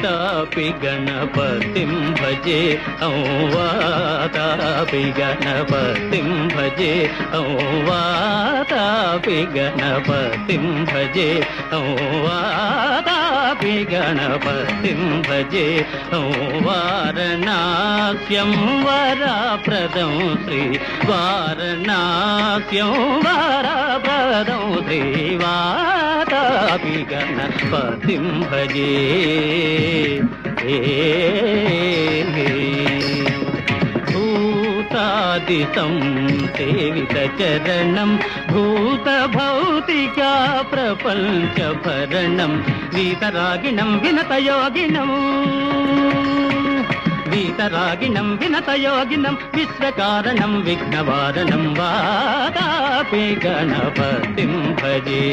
वातापि गणपतिं भजे वातापि गणपतिं भजे वातापि गणपतिं भजे वातापि गणपतिं भजे वारणास्यं वरप्रदं श्री वारणास्यं वरप्रदं श्री वातापि गणपतिं भजे भूतादितं सेवितचरणं भूतभौतिका प्रपञ्चभरणं वीतरागिणं विनतयोगिनं वीतरागिणं विनतयोगिनं विश्वकारणं विघ्नवारणं वातापि गणपतिं भजे